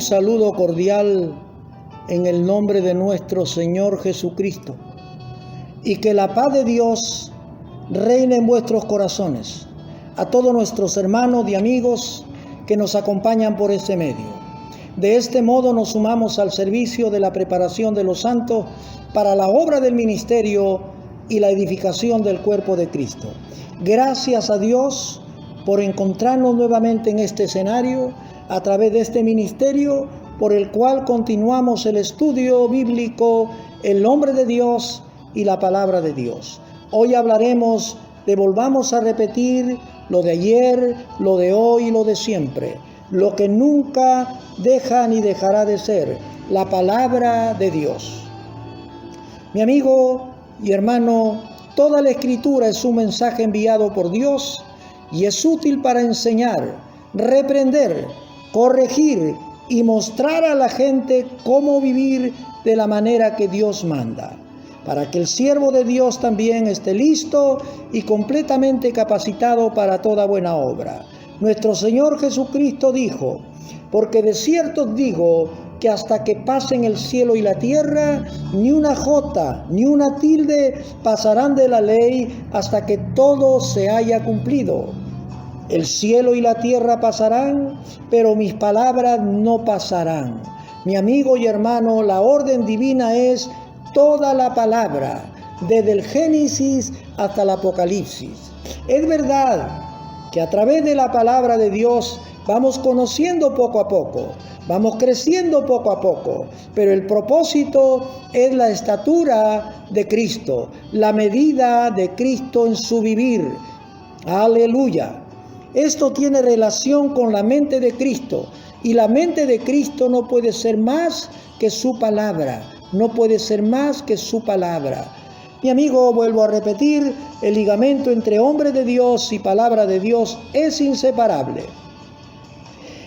saludo cordial en el nombre de nuestro Señor Jesucristo, y que la paz de Dios reine en vuestros corazones. A todos nuestros hermanos y amigos que nos acompañan por este medio. De este modo nos sumamos al servicio de la preparación de los santos para la obra del ministerio y la edificación del cuerpo de Cristo. Gracias a Dios por encontrarnos nuevamente en este escenario a través de este ministerio por el cual continuamos el estudio bíblico, el nombre de Dios y la palabra de Dios. Hoy hablaremos de, volvamos a repetir, lo de ayer, lo de hoy y lo de siempre, lo que nunca deja ni dejará de ser, la palabra de Dios. Mi amigo y hermano, toda la Escritura es un mensaje enviado por Dios y es útil para enseñar, reprender, corregir y mostrar a la gente cómo vivir de la manera que Dios manda, para que el siervo de Dios también esté listo y completamente capacitado para toda buena obra. Nuestro Señor Jesucristo dijo: porque de cierto os digo que hasta que pasen el cielo y la tierra, ni una jota, ni una tilde pasarán de la ley hasta que todo se haya cumplido. El cielo y la tierra pasarán, pero mis palabras no pasarán. Mi amigo y hermano, la orden divina es toda la palabra, desde el Génesis hasta el Apocalipsis. Es verdad que a través de la palabra de Dios vamos conociendo poco a poco, vamos creciendo poco a poco, pero el propósito es la estatura de Cristo, la medida de Cristo en su vivir. Aleluya. Esto tiene relación con la mente de Cristo, y la mente de Cristo no puede ser más que su palabra, no puede ser más que su palabra. Mi amigo, vuelvo a repetir, el ligamento entre hombre de Dios y palabra de Dios es inseparable.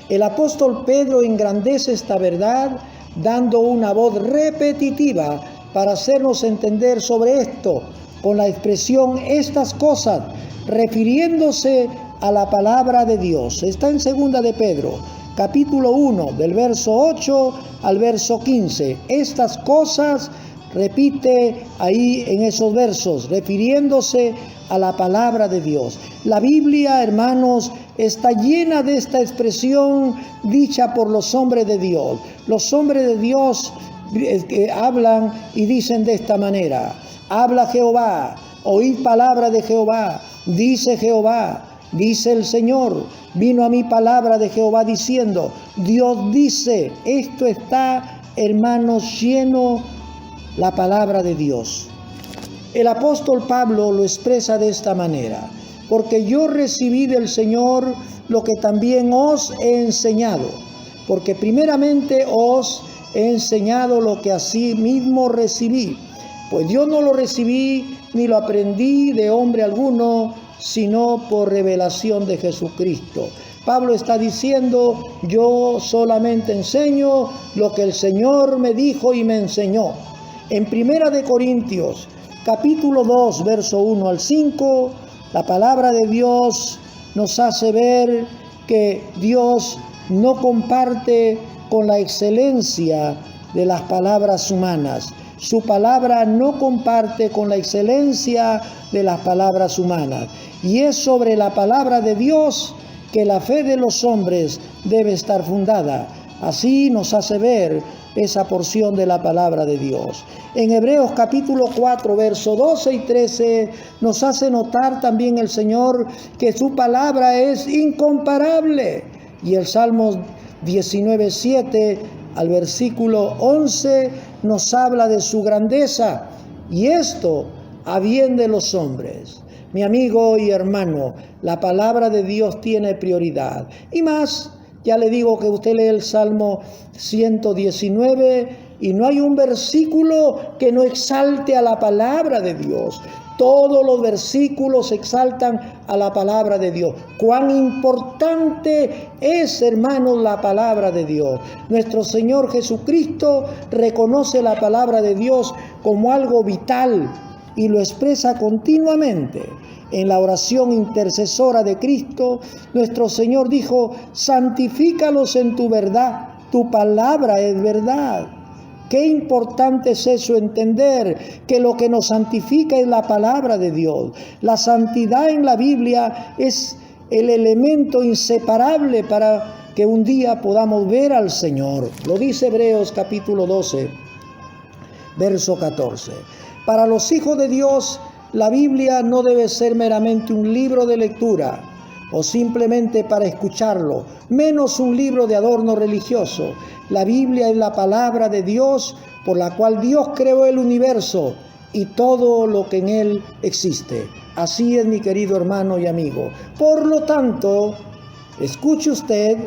El apóstol Pedro engrandece esta verdad dando una voz repetitiva para hacernos entender sobre esto con la expresión estas cosas, refiriéndose a la palabra de Dios. Está en 2 de Pedro, capítulo 1, del verso 8 al verso 15. Estas cosas repite ahí en esos versos, refiriéndose a la palabra de Dios. La Biblia, hermanos, está llena de esta expresión dicha por los hombres de Dios. Los hombres de Dios hablan y dicen de esta manera: habla Jehová, oíd palabra de Jehová, dice Jehová. Dice el Señor, vino a mí palabra de Jehová diciendo. Dios dice, esto está, hermanos, lleno la palabra de Dios. El apóstol Pablo lo expresa de esta manera: porque yo recibí del Señor lo que también os he enseñado, porque primeramente os he enseñado lo que asimismo recibí, pues yo no lo recibí ni lo aprendí de hombre alguno, sino por revelación de Jesucristo. Pablo está diciendo: yo solamente enseño lo que el Señor me dijo y me enseñó. En 1 de Corintios, capítulo 2, verso 1 al 5, la palabra de Dios nos hace ver que Dios no comparte con la excelencia de las palabras humanas. Su palabra no comparte con la excelencia de las palabras humanas. Y es sobre la palabra de Dios que la fe de los hombres debe estar fundada. Así nos hace ver esa porción de la palabra de Dios. En Hebreos capítulo 4, verso 12 y 13, nos hace notar también el Señor que su palabra es incomparable. Y el Salmo 19, 7 al versículo 11 nos habla de su grandeza. Y esto a bien de los hombres. Mi amigo y hermano, la palabra de Dios tiene prioridad. Y más, ya le digo que usted lee el Salmo 119 y no hay un versículo que no exalte a la palabra de Dios. Todos los versículos exaltan a la palabra de Dios. Cuán importante es, hermanos, la palabra de Dios. Nuestro Señor Jesucristo reconoce la palabra de Dios como algo vital y lo expresa continuamente. En la oración intercesora de Cristo, nuestro Señor dijo: santifícalos en tu verdad, Tu palabra es verdad. Qué importante es eso, entender que lo que nos santifica es la palabra de Dios. La santidad en la Biblia es el elemento inseparable para que un día podamos ver al Señor. Lo dice Hebreos capítulo 12, verso 14. Para los hijos de Dios, la Biblia no debe ser meramente un libro de lectura o simplemente para escucharlo, menos un libro de adorno religioso. La Biblia es la palabra de Dios por la cual Dios creó el universo y todo lo que en él existe. Así es, mi querido hermano y amigo. Por lo tanto, escuche usted,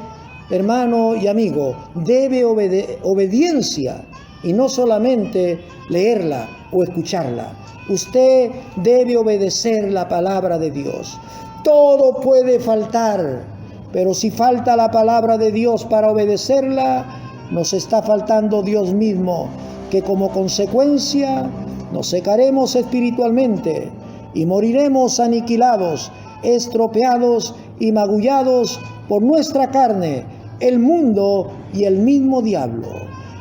hermano y amigo, debe obediencia y no solamente leerla o escucharla. Usted debe obedecer la palabra de Dios. Todo puede faltar, pero si falta la palabra de Dios para obedecerla, nos está faltando Dios mismo, que como consecuencia nos secaremos espiritualmente y moriremos aniquilados, estropeados y magullados por nuestra carne, el mundo y el mismo diablo.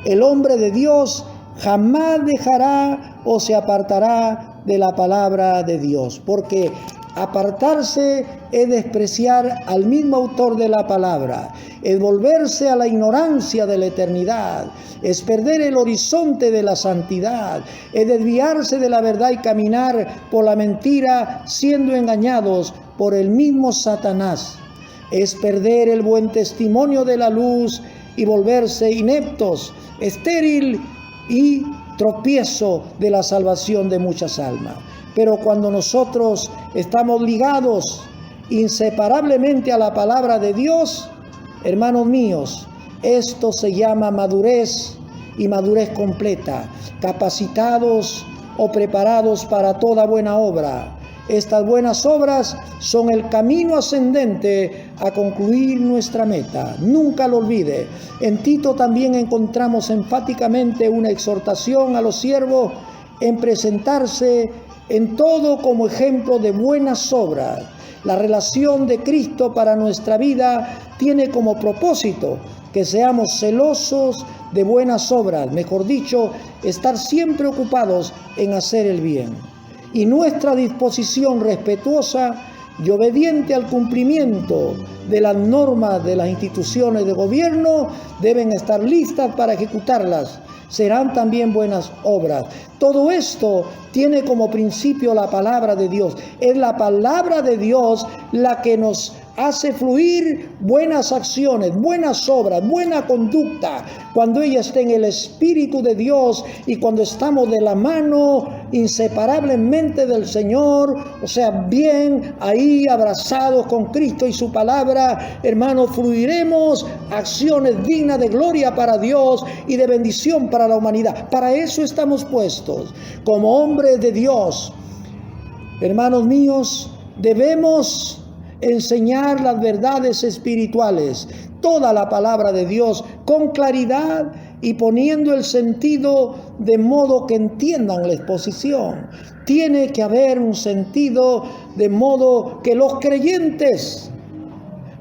El hombre de Dios jamás dejará o se apartará de la palabra de Dios, porque apartarse es despreciar al mismo autor de la palabra, es volverse a la ignorancia de la eternidad, es perder el horizonte de la santidad, es desviarse de la verdad y caminar por la mentira, siendo engañados por el mismo Satanás, es perder el buen testimonio de la luz y volverse ineptos, estéril y tropiezo de la salvación de muchas almas. Pero cuando nosotros estamos ligados inseparablemente a la palabra de Dios, hermanos míos, esto se llama madurez y madurez completa, capacitados o preparados para toda buena obra. Estas buenas obras son el camino ascendente a concluir nuestra meta. Nunca lo olvide. En Tito también encontramos enfáticamente una exhortación a los siervos en presentarse en todo como ejemplo de buenas obras. La relación de Cristo para nuestra vida tiene como propósito que seamos celosos de buenas obras, mejor dicho, estar siempre ocupados en hacer el bien. Y nuestra disposición respetuosa y obediente al cumplimiento de las normas de las instituciones de gobierno deben estar listas para ejecutarlas. Serán también buenas obras. Todo esto tiene como principio la palabra de Dios. Es la palabra de Dios la que nos hace fluir buenas acciones, buenas obras, buena conducta, cuando ella está en el Espíritu de Dios y cuando estamos de la mano inseparablemente del Señor, o sea, bien ahí abrazados con Cristo y su palabra, hermanos, fluiremos acciones dignas de gloria para Dios y de bendición para la humanidad. Para eso estamos puestos. Como hombres de Dios, hermanos míos, debemos enseñar las verdades espirituales, toda la palabra de Dios con claridad y poniendo el sentido de modo que entiendan la exposición. Tiene que haber un sentido de modo que los creyentes,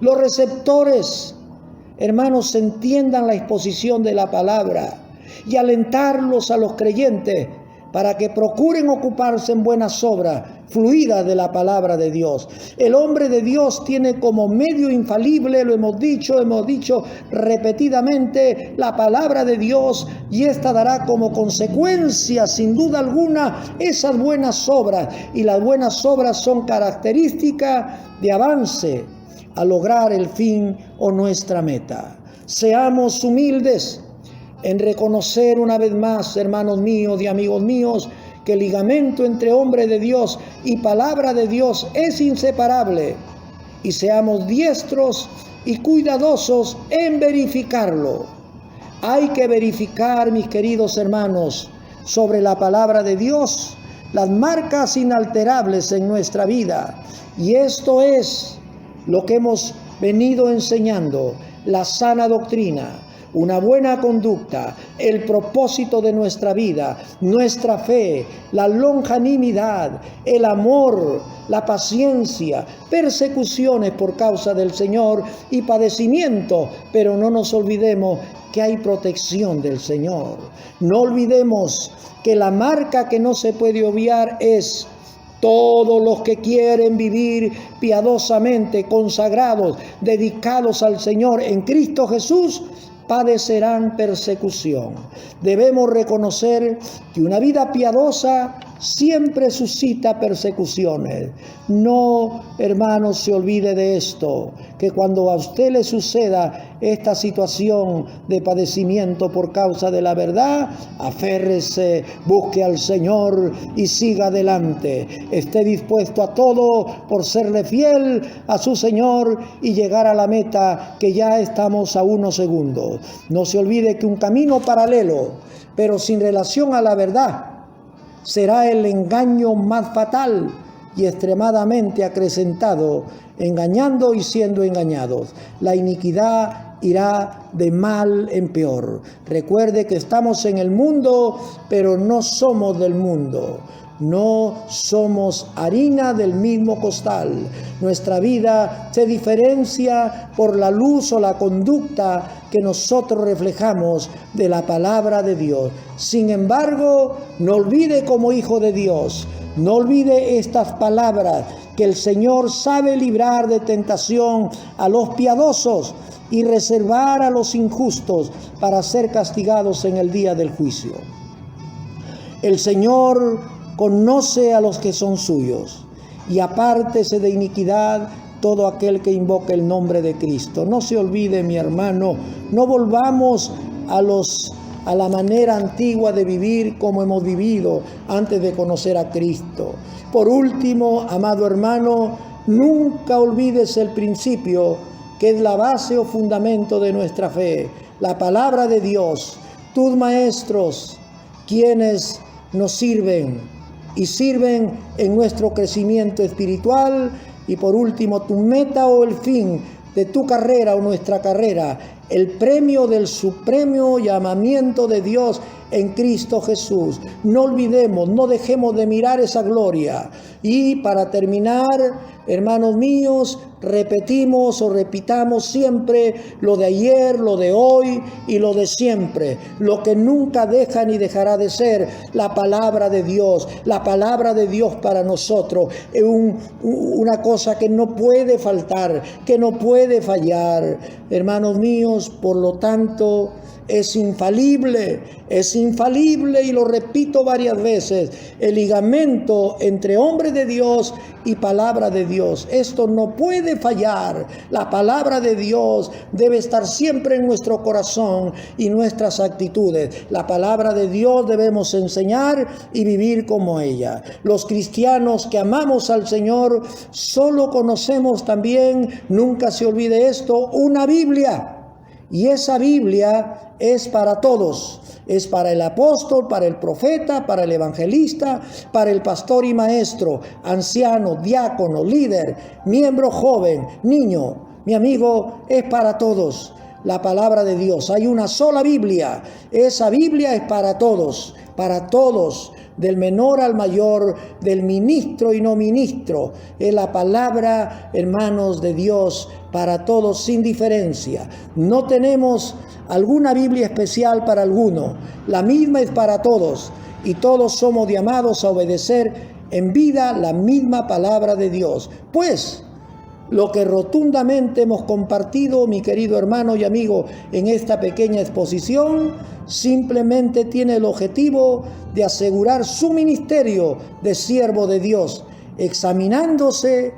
los receptores, hermanos, entiendan la exposición de la palabra y alentarlos a los creyentes para que procuren ocuparse en buenas obras fluidas de la palabra de Dios. El hombre de Dios tiene como medio infalible, lo hemos dicho repetidamente, la palabra de Dios, y esta dará como consecuencia, sin duda alguna, esas buenas obras. Y las buenas obras son características de avance a lograr el fin o nuestra meta. Seamos humildes en reconocer una vez más, hermanos míos y amigos míos, que el ligamento entre hombre de Dios y palabra de Dios es inseparable, y seamos diestros y cuidadosos en verificarlo. Hay que verificar, mis queridos hermanos, sobre la palabra de Dios, las marcas inalterables en nuestra vida, y esto es lo que hemos venido enseñando, la sana doctrina. una buena conducta, el propósito de nuestra vida, nuestra fe, la longanimidad, el amor, la paciencia, persecuciones por causa del Señor y padecimiento, pero no nos olvidemos que hay protección del Señor. No olvidemos que la marca que no se puede obviar es: todos los que quieren vivir piadosamente, consagrados, dedicados al Señor en Cristo Jesús, padecerán persecución. Debemos reconocer que una vida piadosa siempre suscita persecuciones. No, hermanos, se olvide de esto, que cuando a usted le suceda esta situación de padecimiento por causa de la verdad, aférrese, busque al Señor y siga adelante. Esté dispuesto a todo por serle fiel a su Señor y llegar a la meta, que ya estamos a unos segundos. No se olvide que un camino paralelo, pero sin relación a la verdad, será el engaño más fatal y extremadamente acrecentado, engañando y siendo engañados. La iniquidad irá de mal en peor. Recuerde que estamos en el mundo, pero no somos del mundo. No somos harina del mismo costal. Nuestra vida se diferencia por la luz o la conducta que nosotros reflejamos de la palabra de Dios. Sin embargo, no olvide, como hijo de Dios, no olvide estas palabras, que el Señor sabe librar de tentación a los piadosos y reservar a los injustos para ser castigados en el día del juicio. El Señor conoce a los que son suyos, y apártese de iniquidad todo aquel que invoque el nombre de Cristo. No se olvide, mi hermano, no volvamos a la manera antigua de vivir como hemos vivido antes de conocer a Cristo. Por último, amado hermano, nunca olvides el principio, que es la base o fundamento de nuestra fe, la palabra de Dios, tus maestros, quienes nos sirven y sirven en nuestro crecimiento espiritual. Y por último, tu meta o el fin de tu carrera o nuestra carrera, el premio del supremo llamamiento de Dios en Cristo Jesús. No olvidemos, no dejemos de mirar esa gloria. Y para terminar, hermanos míos, repitamos siempre lo de ayer, lo de hoy y lo de siempre. Lo que nunca deja ni dejará de ser la palabra de Dios. La palabra de Dios para nosotros es una cosa que no puede faltar, que no puede fallar. Hermanos míos, por lo tanto, es infalible, y lo repito varias veces, el ligamento entre hombre de Dios y palabra de Dios. Esto no puede fallar. La palabra de Dios debe estar siempre en nuestro corazón y nuestras actitudes. La palabra de Dios debemos enseñar y vivir como ella. Los cristianos que amamos al Señor solo conocemos también, nunca se olvide esto, una Biblia. Y esa Biblia es para todos. Es para el apóstol, para el profeta, para el evangelista, para el pastor y maestro, anciano, diácono, líder, miembro joven, niño. Mi amigo, es para todos la palabra de Dios. Hay una sola Biblia. Esa Biblia es para todos, del menor al mayor, del ministro y no ministro. Es la palabra, hermanos, de Dios para todos sin diferencia. No tenemos alguna Biblia especial para alguno. La misma es para todos, y todos somos llamados a obedecer en vida la misma palabra de Dios. Pues lo que rotundamente hemos compartido, mi querido hermano y amigo, en esta pequeña exposición, simplemente tiene el objetivo de asegurar su ministerio de siervo de Dios, examinándose,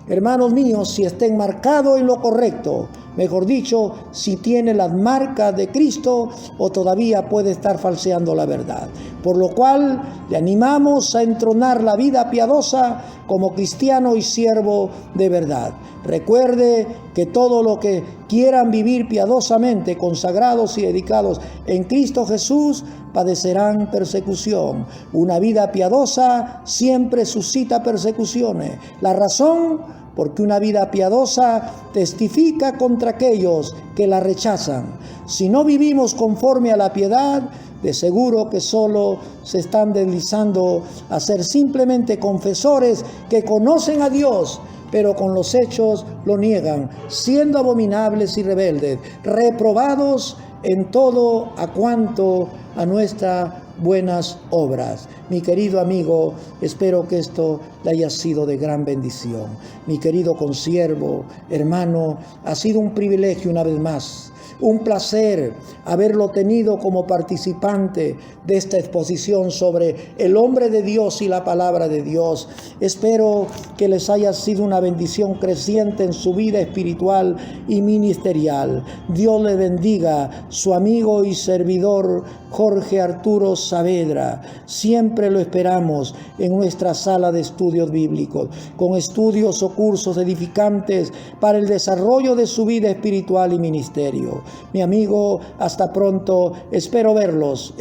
hermanos míos, si está enmarcado en lo correcto, mejor dicho, si tiene las marcas de Cristo o todavía puede estar falseando la verdad. Por lo cual le animamos a entronar la vida piadosa como cristiano y siervo de verdad. Recuerde que todo lo que quieran vivir piadosamente, consagrados y dedicados en Cristo Jesús, padecerán persecución. Una vida piadosa siempre suscita persecuciones. La razón razón, porque una vida piadosa testifica contra aquellos que la rechazan. Si no vivimos conforme a la piedad, de seguro que solo se están deslizando a ser simplemente confesores que conocen a Dios, pero con los hechos lo niegan, siendo abominables y rebeldes, reprobados en todo a cuanto a nuestras buenas obras. Mi querido amigo, espero que esto le haya sido de gran bendición. Mi querido consiervo, hermano, ha sido un privilegio una vez más, un placer haberlo tenido como participante de esta exposición sobre el hombre de Dios y la palabra de Dios. Espero que les haya sido una bendición creciente en su vida espiritual y ministerial. Dios le bendiga, su amigo y servidor Jorge Arturo Saavedra. Siempre lo esperamos en nuestra sala de estudios bíblicos, con estudios o cursos edificantes para el desarrollo de su vida espiritual y ministerio. Mi amigo, hasta pronto. Espero verlos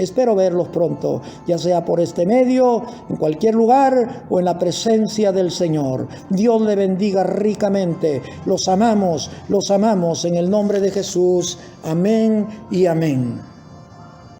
pronto, ya sea por este medio, en cualquier lugar o en la presencia del Señor. Dios le bendiga ricamente. Los amamos en el nombre de Jesús. Amén y amén.